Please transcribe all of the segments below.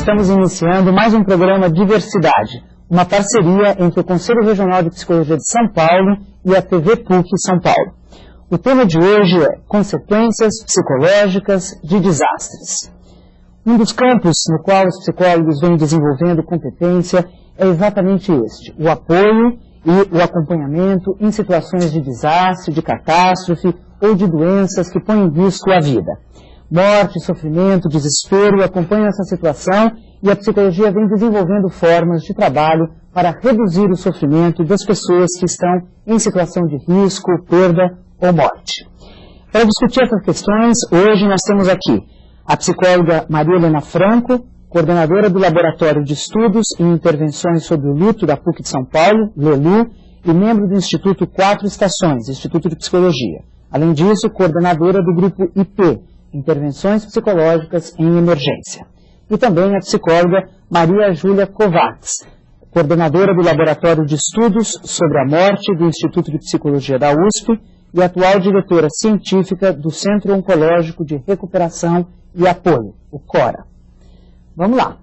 estamos iniciando mais um programa Diversidade, uma parceria entre o Conselho Regional de Psicologia de São Paulo e a TV PUC São Paulo. O tema de hoje é Consequências Psicológicas de Desastres. Um dos campos no qual os psicólogos vêm desenvolvendo competência é exatamente este, o apoio e o acompanhamento em situações de desastre, de catástrofe ou de doenças que põem em risco a vida. Morte, sofrimento, desespero acompanham essa situação e a psicologia vem desenvolvendo formas de trabalho para reduzir o sofrimento das pessoas que estão em situação de risco, perda ou morte. Para discutir essas questões, hoje nós temos aqui a psicóloga Maria Helena Franco, coordenadora do Laboratório de Estudos e Intervenções sobre o Luto da PUC de São Paulo, LELU, e membro do Instituto Quatro Estações, Instituto de Psicologia. Além disso, coordenadora do Grupo IP, Intervenções Psicológicas em Emergência. E também a psicóloga Maria Júlia Kovacs, coordenadora do Laboratório de Estudos sobre a Morte do Instituto de Psicologia da USP e atual diretora científica do Centro Oncológico de Recuperação e Apoio, o CORA. Vamos lá.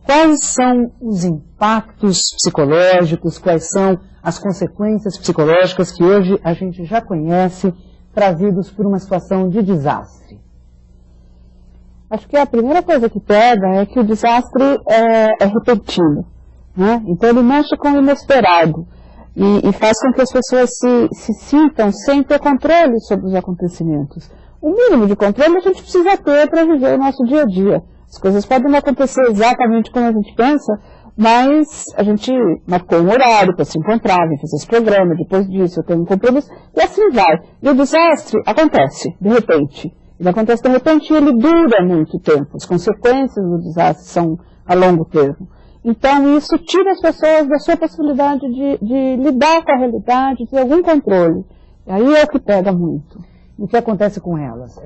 Quais são os impactos psicológicos, quais são as consequências psicológicas que hoje a gente já conhece trazidos por uma situação de desastre? Acho que a primeira coisa que pega é que o desastre é repentino, né? Então ele mexe com o inesperado e faz com que as pessoas se sintam sem ter controle sobre os acontecimentos. O mínimo de controle a gente precisa ter para viver o nosso dia a dia. As coisas podem não acontecer exatamente como a gente pensa, mas a gente marcou um horário para se encontrar, vem fazer esse programa, depois disso eu tenho um compromisso, e assim vai. E o desastre acontece, de repente. Ele acontece de repente e ele dura muito tempo. As consequências do desastre são a longo termo. Então isso tira as pessoas da sua possibilidade de lidar com a realidade, de ter algum controle. E aí é o que pega muito. O que acontece com elas?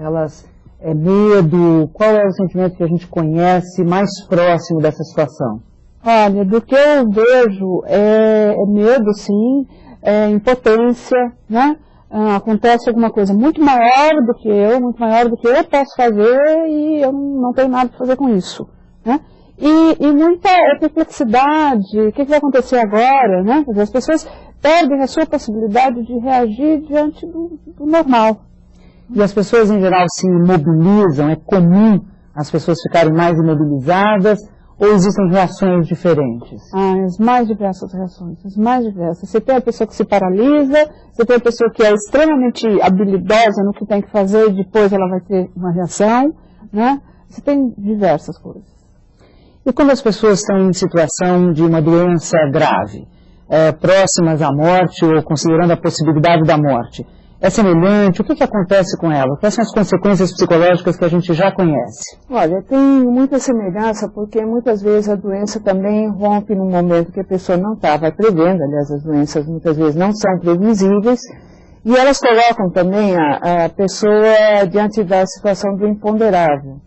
É medo? Qual é o sentimento que a gente conhece mais próximo dessa situação? Olha, do que eu vejo é medo, sim, é impotência, né? Acontece alguma coisa muito maior do que eu posso fazer e eu não tenho nada para fazer com isso, né? E muita perplexidade, o que vai acontecer agora, né? As pessoas perdem a sua possibilidade de reagir diante do normal. E as pessoas em geral se imobilizam, é comum as pessoas ficarem mais imobilizadas ou existem reações diferentes? As mais diversas reações, as mais diversas. Você tem a pessoa que se paralisa, você tem a pessoa que é extremamente habilidosa no que tem que fazer e depois ela vai ter uma reação, né? Você tem diversas coisas. E quando as pessoas estão em situação de uma doença grave, próximas à morte ou considerando a possibilidade da morte, é semelhante? O que acontece com ela? Quais são as consequências psicológicas que a gente já conhece? Olha, tem muita semelhança porque muitas vezes a doença também rompe num momento que a pessoa não estava prevendo. Aliás, as doenças muitas vezes não são previsíveis e elas colocam também a pessoa diante da situação do imponderável.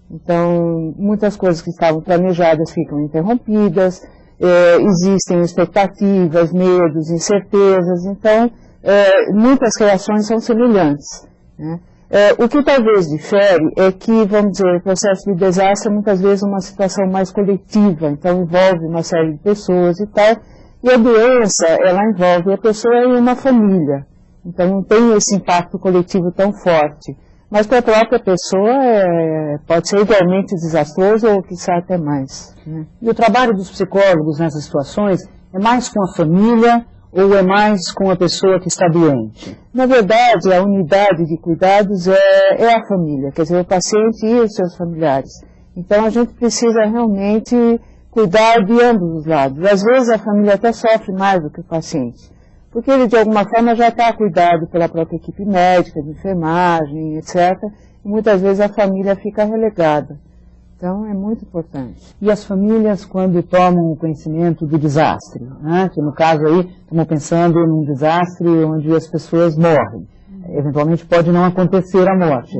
Então, muitas coisas que estavam planejadas ficam interrompidas, existem expectativas, medos, incertezas, então muitas reações são semelhantes, né? O que talvez difere é que, vamos dizer, o processo de desastre é muitas vezes uma situação mais coletiva, então envolve uma série de pessoas e tal, e a doença, ela envolve a pessoa e uma família, então não tem esse impacto coletivo tão forte. Mas para a própria pessoa pode ser igualmente desastroso ou quiçá até mais, né? E o trabalho dos psicólogos nessas situações é mais com a família ou é mais com a pessoa que está doente? Na verdade, a unidade de cuidados é a família, quer dizer, o paciente e os seus familiares. Então a gente precisa realmente cuidar de ambos os lados. Às vezes a família até sofre mais do que o paciente, porque ele de alguma forma já está cuidado pela própria equipe médica, de enfermagem, etc. E muitas vezes a família fica relegada. Então é muito importante. E as famílias quando tomam o conhecimento do desastre, né? Que no caso aí estamos pensando num desastre onde as pessoas morrem. Eventualmente pode não acontecer a morte,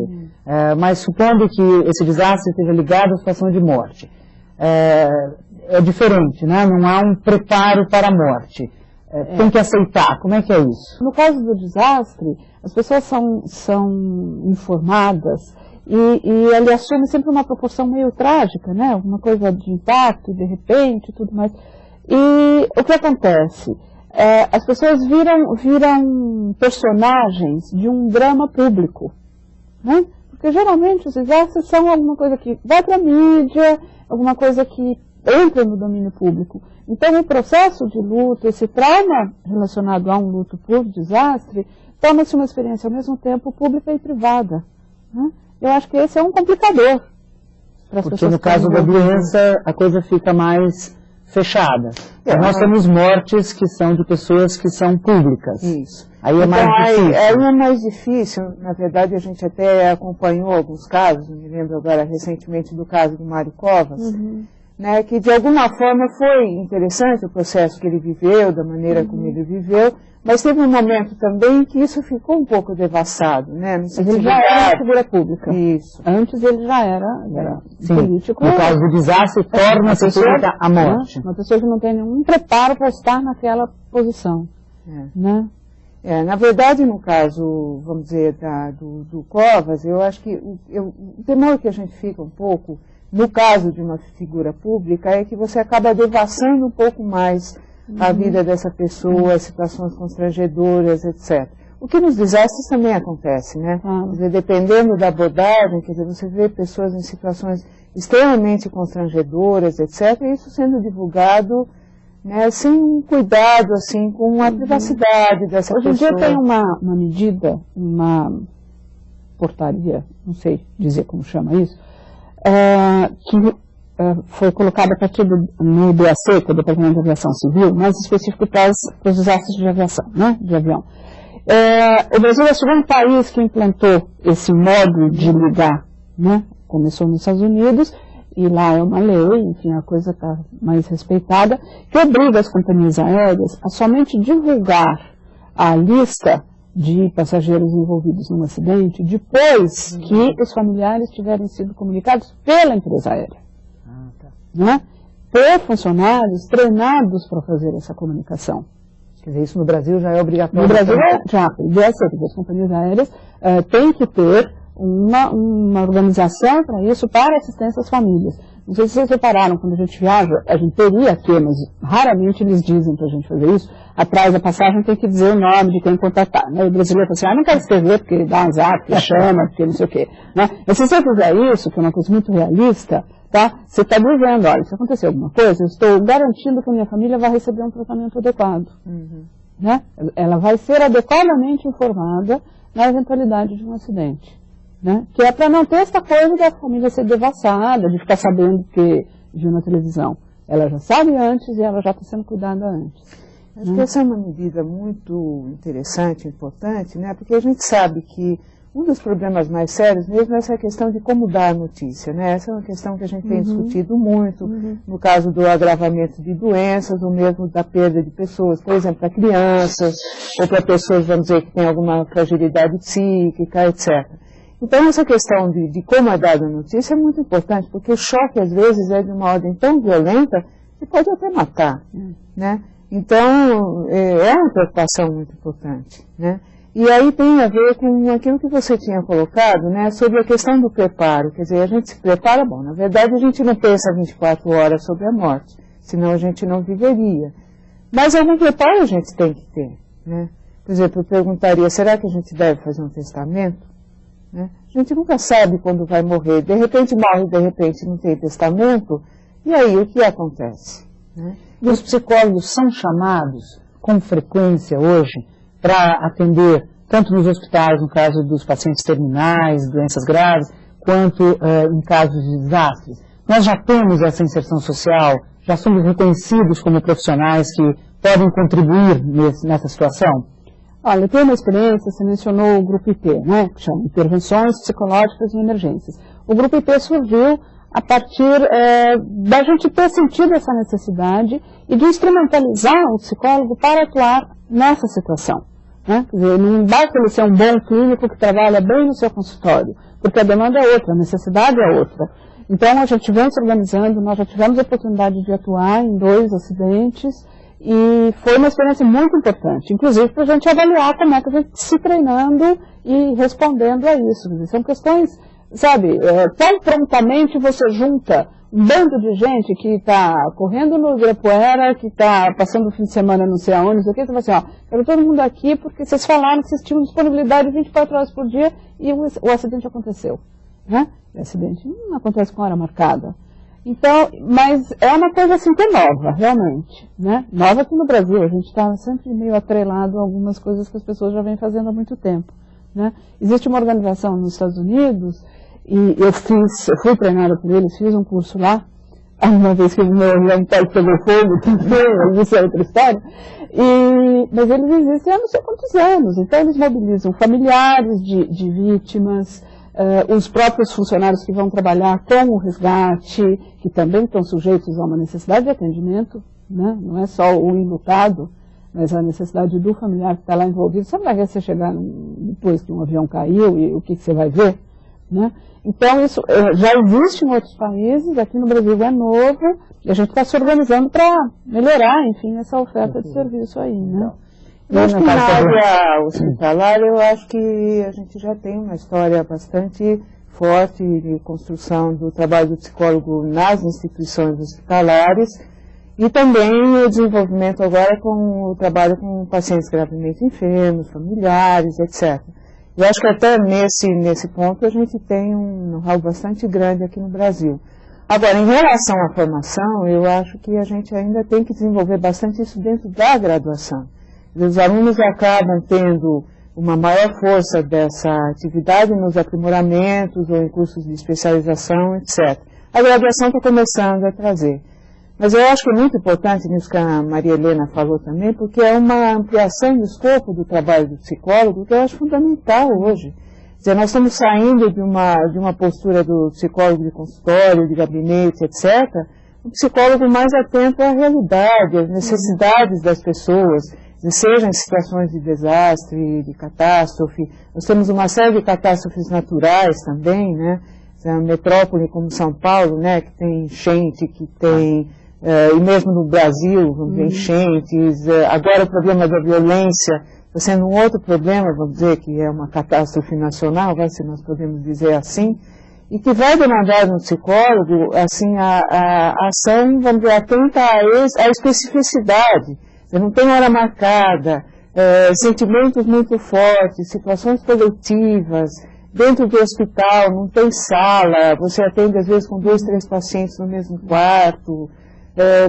mas supondo que esse desastre esteja ligado à situação de morte, é diferente, né? Não há um preparo para a morte. tem que aceitar? Como é que é isso? No caso do desastre, as pessoas são informadas e ele assume sempre uma proporção meio trágica, né? Alguma coisa de impacto, de repente, tudo mais. E o que acontece? As pessoas viram personagens de um drama público, né? Porque geralmente os desastres são alguma coisa que vai para a mídia, alguma coisa que entra no domínio público. Então o processo de luto, esse trauma relacionado a um luto por desastre, torna-se uma experiência ao mesmo tempo pública e privada, né? Eu acho que esse é um complicador para as pessoas. Porque no caso da doença a coisa fica mais fechada. Nós temos mortes que são de pessoas que são públicas. Isso. Aí é mais difícil. Aí é mais difícil. Na verdade, a gente até acompanhou alguns casos, me lembro agora recentemente do caso do Mário Covas, né, que de alguma forma foi interessante o processo que ele viveu, da maneira como ele viveu, mas teve um momento também que isso ficou um pouco devassado, né? Mas ele já era uma figura pública. Isso. Antes ele já era político. No caso do desastre, torna-se pública a morte. Uma pessoa que não tem nenhum preparo para estar naquela posição, né? Na verdade, no caso, vamos dizer, do Covas, eu acho que o temor que a gente fica um pouco, no caso de uma figura pública, é que você acaba devassando um pouco mais a vida dessa pessoa, as situações constrangedoras, etc. O que nos desastres também acontece, né? Quer dizer, dependendo da abordagem, quer dizer, você vê pessoas em situações extremamente constrangedoras, etc., e isso sendo divulgado, né, sem um cuidado, assim, com a privacidade dessa pessoa. Hoje em dia tem uma medida, uma portaria, não sei dizer como chama isso, que foi colocada a partir no DAC, que é o Departamento de Aviação Civil, mais específico para os desastres de aviação, né, de avião. O Brasil é o segundo país que implantou esse modo de ligar, né? Começou nos Estados Unidos, e lá é uma lei, enfim, a coisa está mais respeitada, que obriga as companhias aéreas a somente divulgar a lista de passageiros envolvidos num acidente depois que os familiares tiverem sido comunicados pela empresa aérea. Né? Por funcionários treinados para fazer essa comunicação. Quer dizer, isso no Brasil já é obrigatório? No Brasil já deve ser, porque as companhias aéreas têm que ter uma organização para isso, para assistência às famílias. Não sei se vocês repararam, quando a gente viaja, a gente teria que, mas raramente eles dizem para a gente fazer isso. Atrás da passagem tem que dizer o nome de quem contratar. Né? O brasileiro fala assim, não quero escrever porque dá um zap, porque chama, porque não sei o quê. Né? Mas se você fizer isso, que é uma coisa muito realista, tá? Você está dizendo, olha, se acontecer alguma coisa, eu estou garantindo que a minha família vai receber um tratamento adequado. Né? Ela vai ser adequadamente informada na eventualidade de um acidente. Né? Que é para não ter essa coisa da família ser devassada, de ficar sabendo que viu na televisão. Ela já sabe antes e ela já está sendo cuidada antes. Acho que essa é uma medida muito interessante, importante, né? Porque a gente sabe que um dos problemas mais sérios mesmo é essa questão de como dar a notícia, né? Essa é uma questão que a gente tem discutido muito, no caso do agravamento de doenças, ou mesmo da perda de pessoas, por exemplo, para crianças, ou para pessoas, vamos dizer, que têm alguma fragilidade psíquica, etc. Então, essa questão de como é dada a notícia é muito importante, porque o choque, às vezes, é de uma ordem tão violenta que pode até matar, né? Então, é uma preocupação muito importante, né? E aí tem a ver com aquilo que você tinha colocado, né, sobre a questão do preparo. Quer dizer, a gente se prepara, bom, na verdade a gente não pensa 24 horas sobre a morte, senão a gente não viveria. Mas algum preparo a gente tem que ter, né? Por exemplo, eu perguntaria, será que a gente deve fazer um testamento? Né? A gente nunca sabe quando vai morrer. De repente morre, de repente não tem testamento. E aí, o que acontece? Né? E os psicólogos são chamados com frequência hoje para atender, tanto nos hospitais, no caso dos pacientes terminais, doenças graves, quanto em casos de desastres. Nós já temos essa inserção social, já somos reconhecidos como profissionais que podem contribuir nessa situação? Olha, eu tenho uma experiência, você mencionou o Grupo IP, né, que chama Intervenções Psicológicas em Emergências. O Grupo IP surgiu a partir da gente ter sentido essa necessidade e de instrumentalizar o psicólogo para atuar nessa situação. Né? Quer dizer, não basta ele ser um bom clínico que trabalha bem no seu consultório, porque a demanda é outra, a necessidade é outra. Então, a gente vem se organizando, nós já tivemos a oportunidade de atuar em 2 acidentes, E foi uma experiência muito importante, inclusive para a gente avaliar como é que a gente se treinando e respondendo a isso. São questões, sabe, tão prontamente você junta um bando de gente que está correndo no Ibirapuera, que está passando o fim de semana não sei aonde, não sei o que, você fala assim, quero todo mundo aqui porque vocês falaram que vocês tinham disponibilidade 24 horas por dia e o acidente aconteceu. Né? O acidente não acontece com hora marcada. Então, mas é uma coisa assim que é nova, realmente, né? Nova aqui no Brasil, a gente está sempre meio atrelado a algumas coisas que as pessoas já vêm fazendo há muito tempo, né? Existe uma organização nos Estados Unidos, e eu fui treinada por eles, fiz um curso lá, uma vez que o meu avião pegou fogo, também, isso é outra história, mas eles existem há não sei quantos anos, então eles mobilizam familiares de vítimas, os próprios funcionários que vão trabalhar com o resgate, que também estão sujeitos a uma necessidade de atendimento, né? Não é só o enlutado, mas a necessidade do familiar que está lá envolvido. Você não vai ver você chegar depois que um avião caiu e o que você vai ver, né? Então isso já existe em outros países, aqui no Brasil é novo, e a gente está se organizando para melhorar, enfim, essa oferta de serviço aí, né? Eu acho que na área hospitalar, eu acho que a gente já tem uma história bastante forte de construção do trabalho do psicólogo nas instituições hospitalares e também o desenvolvimento agora com o trabalho com pacientes gravemente enfermos, familiares, etc. Eu acho que até nesse ponto a gente tem um know-how bastante grande aqui no Brasil. Agora, em relação à formação, eu acho que a gente ainda tem que desenvolver bastante isso dentro da graduação. Os alunos acabam tendo uma maior força dessa atividade nos aprimoramentos ou em cursos de especialização, etc. A graduação está começando a trazer. Mas eu acho que é muito importante nisso que a Maria Helena falou também, porque é uma ampliação do escopo do trabalho do psicólogo que eu acho fundamental hoje. Quer dizer, nós estamos saindo de uma postura do psicólogo de consultório, de gabinete, etc., um psicólogo mais atento à realidade, às necessidades das pessoas, seja em situações de desastre, de catástrofe. Nós temos uma série de catástrofes naturais também, né? A metrópole como São Paulo, né? Que tem enchente, que tem, e mesmo no Brasil, vamos ver, enchentes. Agora o problema da violência está sendo um outro problema, vamos dizer, que é uma catástrofe nacional, se nós podemos dizer assim, e que vai demandar no psicólogo, assim, a ação, vamos dizer, atenta à especificidade. Você não tem hora marcada, sentimentos muito fortes, situações coletivas, dentro do hospital não tem sala, você atende às vezes com 2, 3 pacientes no mesmo quarto,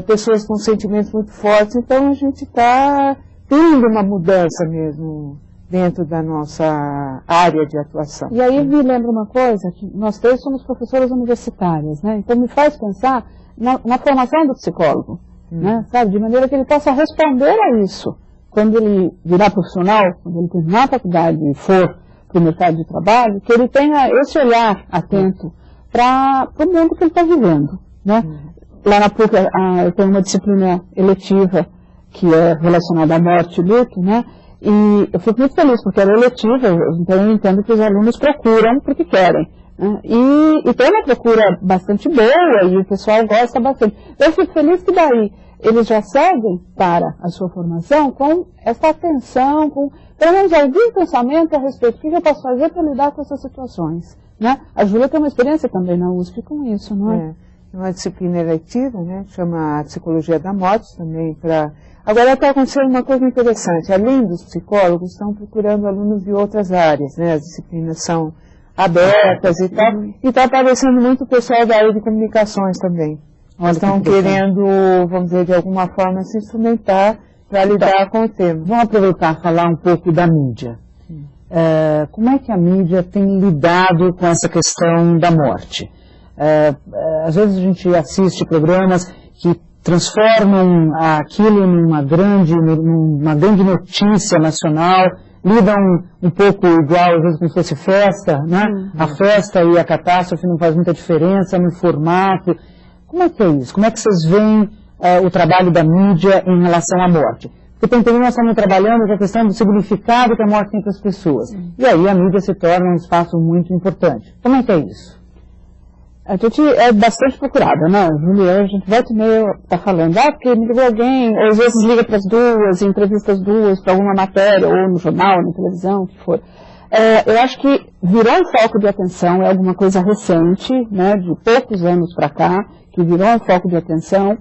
pessoas com sentimentos muito fortes, então a gente está tendo uma mudança mesmo dentro da nossa área de atuação. E aí me lembra uma coisa, que nós três somos professoras universitárias, né? Então me faz pensar na formação do psicólogo. Né, sabe, de maneira que ele possa responder a isso quando ele virar profissional, quando ele terminar a faculdade e for para o mercado de trabalho, que ele tenha esse olhar atento para o mundo que ele está vivendo. Né? Lá na PUC eu tenho uma disciplina eletiva que é relacionada à morte e luto, né? E eu fico muito feliz porque ela é eletiva, então eu entendo que os alunos procuram porque querem. E tem uma procura bastante boa e o pessoal gosta bastante. Eu fico feliz que daí eles já seguem para a sua formação com essa atenção, com pelo menos algum pensamento a respeito do que eu posso fazer para lidar com essas situações. Né? A Júlia tem uma experiência também na USP com isso, não é? É uma disciplina eletiva, né? Chama Psicologia da Morte também para... Agora está acontecendo uma coisa interessante, além dos psicólogos, estão procurando alunos de outras áreas, né? As disciplinas são abertas e tal, e está aparecendo muito o pessoal da área de comunicações também. Nós estão querendo, vamos dizer, de alguma forma se instrumentar para lidar com o tema. Vamos aproveitar e falar um pouco da mídia. Como é que a mídia tem lidado com essa questão da morte? Às vezes a gente assiste programas que transformam aquilo numa grande notícia nacional, lidam um pouco igual, às vezes, como se fosse festa, né? A festa e a catástrofe não faz muita diferença no formato. Como é que é isso? Como é que vocês veem o trabalho da mídia em relação à morte? Porque também nós estamos trabalhando com a questão do significado que a morte tem para as pessoas. E aí a mídia se torna um espaço muito importante. Como é que é isso? A gente é bastante procurada, né, Juliana? A gente vai meio tá falando, porque me ligou alguém, ou às vezes liga para as duas, entrevista as duas para alguma matéria, ou no jornal, na televisão, o que for. Eu acho que virou um foco de atenção, é alguma coisa recente, né, de poucos anos para cá, que virou um foco de atenção.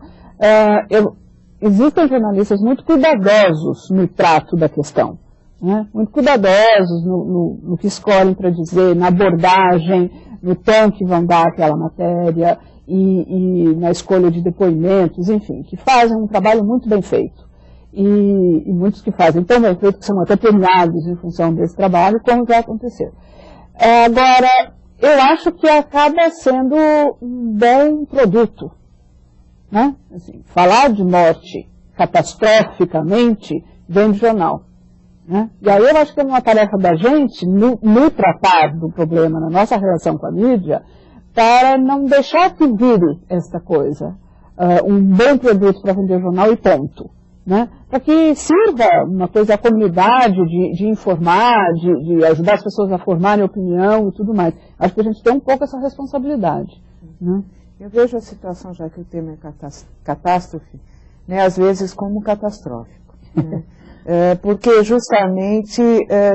Existem jornalistas muito cuidadosos no trato da questão, né, muito cuidadosos no que escolhem para dizer, na abordagem, no tom que vão dar aquela matéria e na escolha de depoimentos, enfim, que fazem um trabalho muito bem feito. E muitos que fazem tão bem feito que são até premiados em função desse trabalho, como já aconteceu. Agora, eu acho que acaba sendo um bom produto, né? Assim, falar de morte catastroficamente vem de jornal. Né? E aí eu acho que é uma tarefa da gente, no tratar do problema, na nossa relação com a mídia, para não deixar que vire esta coisa, um bom produto para vender jornal e ponto. Né? Para que sirva uma coisa à comunidade de informar, de ajudar as pessoas a formarem opinião e tudo mais. Acho que a gente tem um pouco essa responsabilidade. Né? Eu vejo a situação, já que o tema é catástrofe, né, às vezes como catastrófico. Né? Porque justamente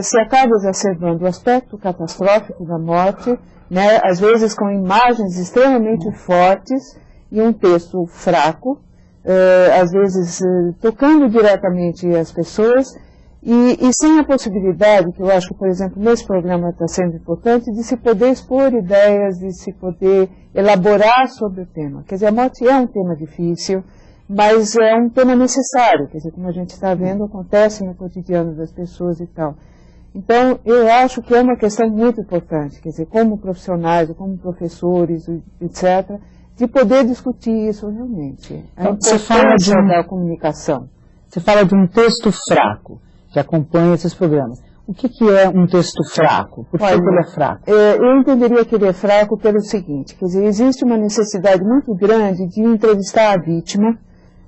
se acaba exacerbando o aspecto catastrófico da morte, né, às vezes com imagens extremamente fortes e um texto fraco, às vezes tocando diretamente as pessoas e sem a possibilidade, que eu acho que, por exemplo, nesse programa está sendo importante, de se poder expor ideias, de se poder elaborar sobre o tema. Quer dizer, a morte é um tema difícil, mas é um tema necessário, quer dizer, como a gente está vendo, acontece no cotidiano das pessoas e tal. Então, eu acho que é uma questão muito importante, quer dizer, como profissionais, como professores, etc., de poder discutir isso realmente. Então, você fala da comunicação. Você fala de um texto fraco, que acompanha esses programas. O que é um texto fraco? Por que ele é fraco? Eu entenderia que ele é fraco pelo seguinte, quer dizer, existe uma necessidade muito grande de entrevistar a vítima,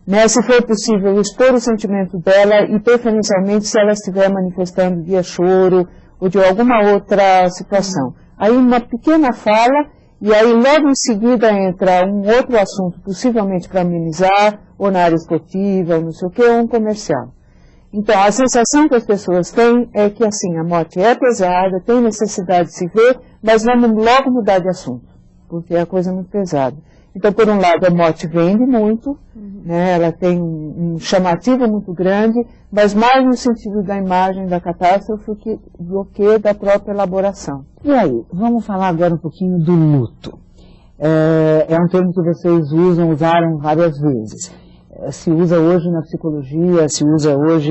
né, se for possível, expor o sentimento dela e, preferencialmente, se ela estiver manifestando via choro ou de alguma outra situação. Aí uma pequena fala e aí logo em seguida entra um outro assunto, possivelmente para amenizar, ou na área esportiva, ou não sei o que, ou um comercial. Então, a sensação que as pessoas têm é que, assim, a morte é pesada, tem necessidade de se ver, mas vamos logo mudar de assunto, porque a coisa é muito pesada. Então, por um lado, a morte vende muito, né, ela tem um chamativo muito grande, mas mais no sentido da imagem da catástrofe do que da própria elaboração. E aí, vamos falar agora um pouquinho do luto. É um termo que vocês usaram várias vezes. Se usa hoje na psicologia, se usa hoje,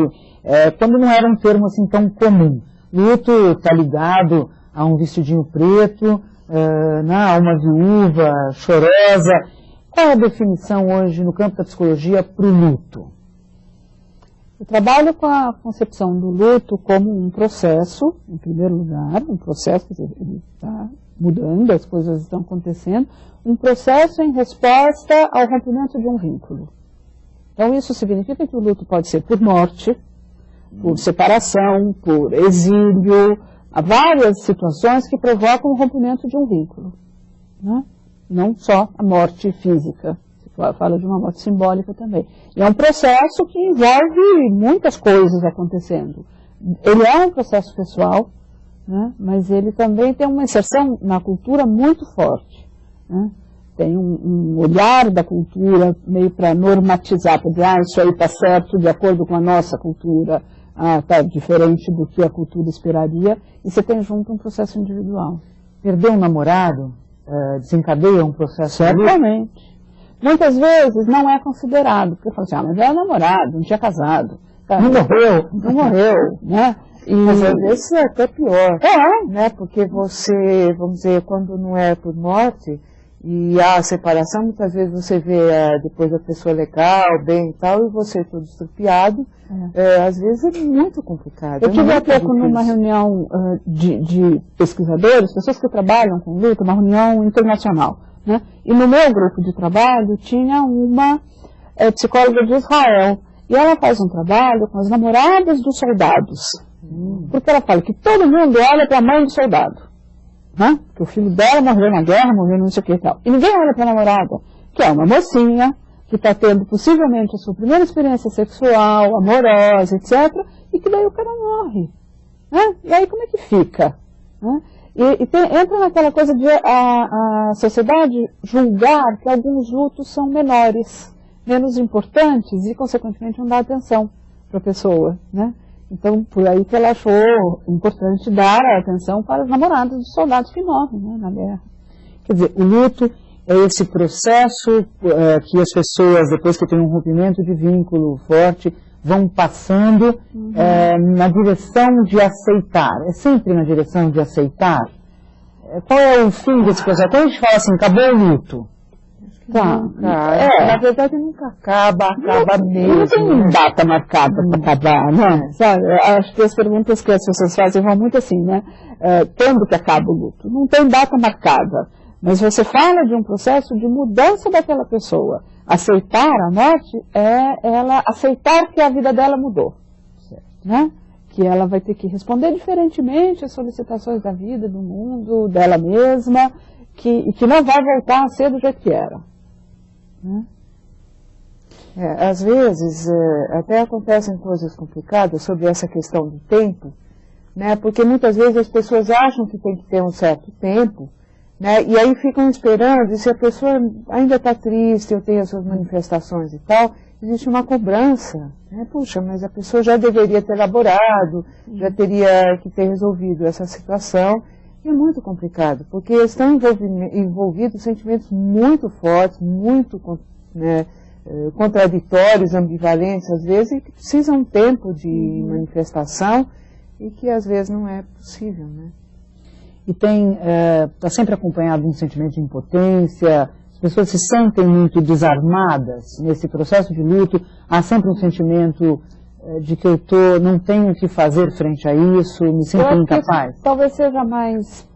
quando não era um termo assim tão comum. Luto está ligado a um vestidinho preto, a uma viúva chorosa. Qual é a definição hoje no campo da psicologia para o luto? Eu trabalho com a concepção do luto como um processo, em primeiro lugar, um processo que ele está mudando, as coisas estão acontecendo, um processo em resposta ao rompimento de um vínculo. Então isso significa que o luto pode ser por morte, por separação, por exílio, há várias situações que provocam o rompimento de um vínculo. Né? Não só a morte física, se fala de uma morte simbólica também. E é um processo que envolve muitas coisas acontecendo. Ele é um processo pessoal, né? Mas ele também tem uma inserção na cultura muito forte. Né? Tem um olhar da cultura meio para normatizar, para dizer, isso aí está certo de acordo com a nossa cultura, está diferente do que a cultura esperaria, e você tem junto um processo individual. Perder um namorado desencadeia um processo... Certamente. Muitas vezes não é considerado, porque fala assim, mas era namorado, não tinha casado. Não morreu, né? Mas às vezes é até pior, né? Porque você, vamos dizer, quando não é por morte, e há a separação, muitas vezes você vê depois a pessoa legal, bem e tal, e você todo estrupiado, às vezes é muito complicado. Eu tive há pouco numa reunião de pesquisadores, pessoas que trabalham com luto, uma reunião internacional, né? E no meu grupo de trabalho tinha uma psicóloga de Israel, e ela faz um trabalho com as namoradas dos soldados, porque ela fala que todo mundo olha para a mãe do soldado. né? Que o filho dela morreu na guerra, morreu não sei o que e tal. E ninguém olha para a namorada, que é uma mocinha, que está tendo possivelmente a sua primeira experiência sexual, amorosa, etc., e que daí o cara morre. Né? E aí como é que fica? Né? Entra naquela coisa de a sociedade julgar que alguns lutos são menores, menos importantes e, consequentemente, não dá atenção para a pessoa. Né? Então, por aí que ela achou importante dar a atenção para os namorados dos soldados que morrem, né, na guerra. Quer dizer, o luto é esse processo que as pessoas, depois que tem um rompimento de vínculo forte, vão passando na direção de aceitar. É sempre na direção de aceitar. Qual é o fim desse processo? Quando a gente fala assim, acabou o luto. Tá, na verdade nunca acaba mesmo. Não tem data marcada para acabar, né? Sabe? Acho que as perguntas que as pessoas fazem vão muito assim, né? Quando que acaba o luto? Não tem data marcada. Mas você fala de um processo de mudança daquela pessoa. Aceitar a morte é ela aceitar que a vida dela mudou. Certo. Né? Que ela vai ter que responder diferentemente às solicitações da vida, do mundo, dela mesma, e que não vai voltar a ser do jeito que era. Né? Às vezes, até acontecem coisas complicadas sobre essa questão do tempo, né? Porque muitas vezes as pessoas acham que tem que ter um certo tempo, né? E aí ficam esperando, e se a pessoa ainda está triste ou tem as suas manifestações e tal, existe uma cobrança. Né? Puxa, mas a pessoa já deveria ter elaborado, já teria que ter resolvido essa situação. E é muito complicado, porque estão envolvidos sentimentos muito fortes, muito contraditórios, ambivalentes às vezes, e que precisam de tempo de manifestação e que às vezes não é possível, né? E está sempre acompanhado de um sentimento de impotência, as pessoas se sentem muito desarmadas nesse processo de luto, há sempre um sentimento de que não tenho o que fazer frente a isso, me sinto incapaz. Talvez seja mais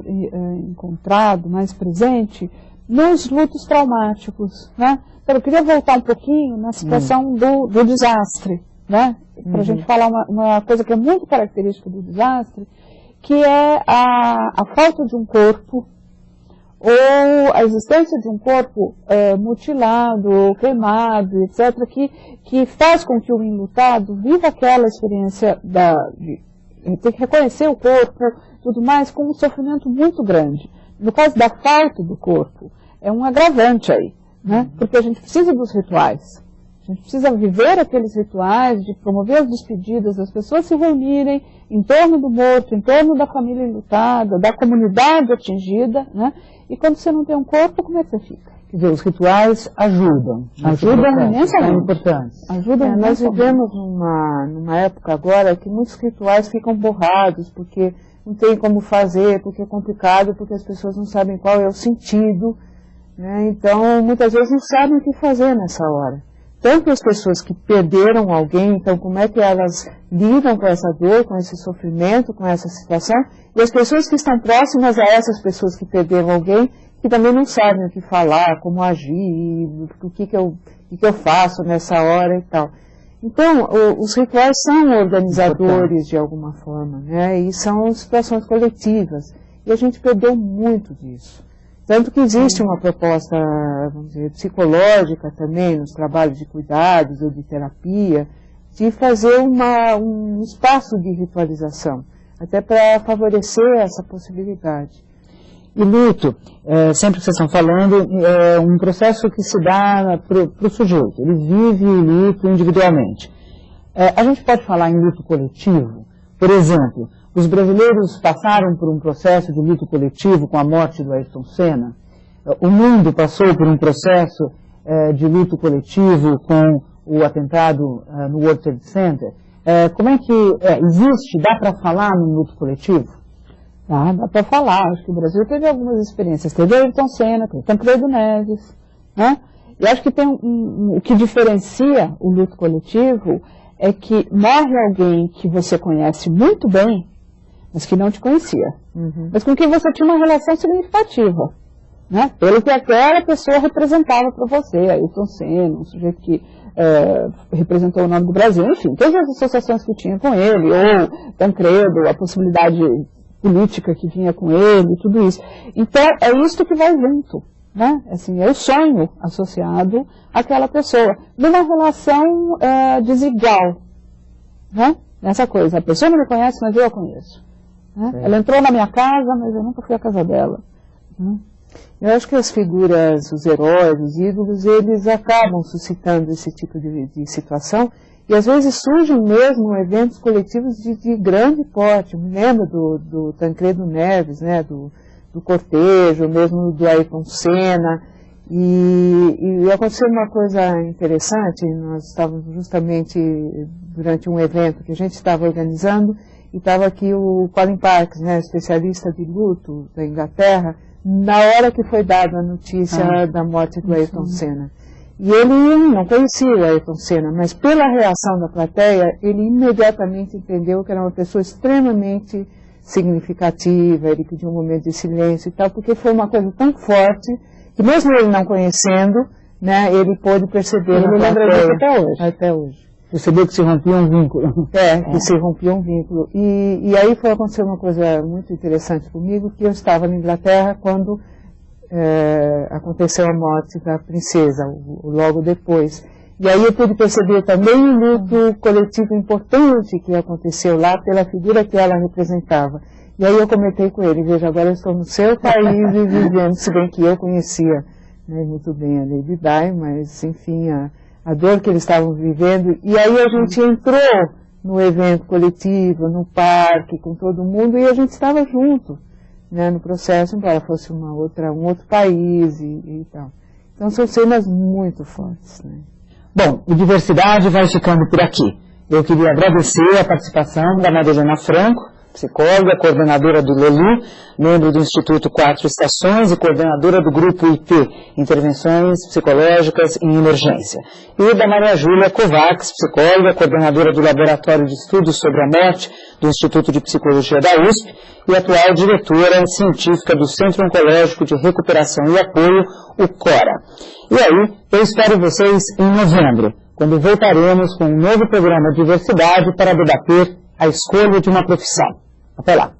encontrado, mais presente nos lutos traumáticos, né? Então, eu queria voltar um pouquinho na situação do desastre, né? Para a gente falar uma coisa que é muito característica do desastre, que é a falta de um corpo, ou a existência de um corpo mutilado, ou queimado, etc., que faz com que o enlutado viva aquela experiência de ter que reconhecer o corpo, tudo mais, com um sofrimento muito grande. No caso da falta do corpo, é um agravante aí, né? Porque a gente precisa dos rituais. A gente precisa viver aqueles rituais de promover as despedidas, das pessoas se reunirem em torno do morto, em torno da família enlutada, da comunidade atingida, né? E quando você não tem um corpo, como é que você fica? Quer dizer, os rituais ajudam imensamente. São importantes. Nós vivemos numa época agora que muitos rituais ficam borrados, porque não tem como fazer, porque é complicado, porque as pessoas não sabem qual é o sentido, né? Então, muitas vezes não sabem o que fazer nessa hora. Tanto as pessoas que perderam alguém, então como é que elas lidam com essa dor, com esse sofrimento, com essa situação, e as pessoas que estão próximas a essas pessoas que perderam alguém, que também não sabem o que falar, como agir, o que eu faço nessa hora e tal. Então, os rituais são organizadores de alguma forma, né? E são situações coletivas, e a gente perdeu muito disso. Tanto que existe uma proposta, vamos dizer, psicológica também, nos trabalhos de cuidados ou de terapia, de fazer um espaço de ritualização, até para favorecer essa possibilidade. E luto, sempre que vocês estão falando, é um processo que se dá para o sujeito, ele vive o luto individualmente. A gente pode falar em luto coletivo? Por exemplo, os brasileiros passaram por um processo de luto coletivo com a morte do Ayrton Senna. O mundo passou por um processo de luto coletivo com o atentado no World Trade Center. Como é que existe, dá para falar num luto coletivo? Dá para falar. Acho que o Brasil teve algumas experiências. Teve o Ayrton Senna, teve o Tancredo Neves, né? E acho que tem o que diferencia o luto coletivo é que morre alguém que você conhece muito bem, mas que não te conhecia, mas com quem você tinha uma relação significativa, né? Pelo que aquela pessoa representava para você, Ayrton Senna, um sujeito que representou o nome do Brasil, enfim, todas as associações que tinha com ele, ou Tancredo, a possibilidade política que vinha com ele, tudo isso. Então, é isso que vai junto, né? Assim, é o sonho associado àquela pessoa, de uma relação desigual, né? Essa coisa, a pessoa não me conhece, mas eu a conheço. Né? Ela entrou na minha casa, mas eu nunca fui à casa dela. Né? Eu acho que as figuras, os heróis, os ídolos, eles acabam suscitando esse tipo de situação, e às vezes surgem mesmo eventos coletivos de grande porte. Eu me lembro do Tancredo Neves, né, do Cortejo, mesmo do Ayrton Senna, e aconteceu uma coisa interessante. Nós estávamos justamente durante um evento que a gente estava organizando, e estava aqui o Colin Parkes, né, especialista de luto da Inglaterra, na hora que foi dada a notícia da morte do Ayrton Senna. E ele não conhecia o Ayrton Senna, mas pela reação da plateia, ele imediatamente entendeu que era uma pessoa extremamente significativa. Ele pediu um momento de silêncio e tal, porque foi uma coisa tão forte, que mesmo ele não conhecendo, né, ele pôde perceber na plateia. Ele lembra disso até hoje. Até hoje. Percebeu que se rompia um vínculo. Que se rompia um vínculo. E aí foi acontecer uma coisa muito interessante comigo, que eu estava na Inglaterra quando aconteceu a morte da princesa, logo depois. E aí eu pude perceber também o luto coletivo importante que aconteceu lá pela figura que ela representava. E aí eu comentei com ele, veja, agora eu estou no seu país e vivendo, se bem que eu conhecia, né, muito bem a Lady Di, mas enfim, a dor que eles estavam vivendo. E aí a gente entrou no evento coletivo, no parque, com todo mundo, e a gente estava junto, né, no processo, embora fosse um outro país e tal. Então são cenas muito fortes, né? Bom, o Diversidade vai ficando por aqui. Eu queria agradecer a participação da Maria Helena Franco, psicóloga, coordenadora do LELU, membro do Instituto Quatro Estações e coordenadora do Grupo IT, Intervenções Psicológicas em Emergência. E da Maria Júlia Kovacs, psicóloga, coordenadora do Laboratório de Estudos sobre a Morte do Instituto de Psicologia da USP e atual diretora científica do Centro Oncológico de Recuperação e Apoio, o CORA. E aí, eu espero vocês em novembro, quando voltaremos com um novo programa Diversidade para debater a escolha de uma profissão. Até lá.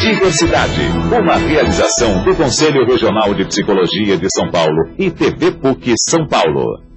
Diversidade, uma realização do Conselho Regional de Psicologia de São Paulo e TV PUC São Paulo.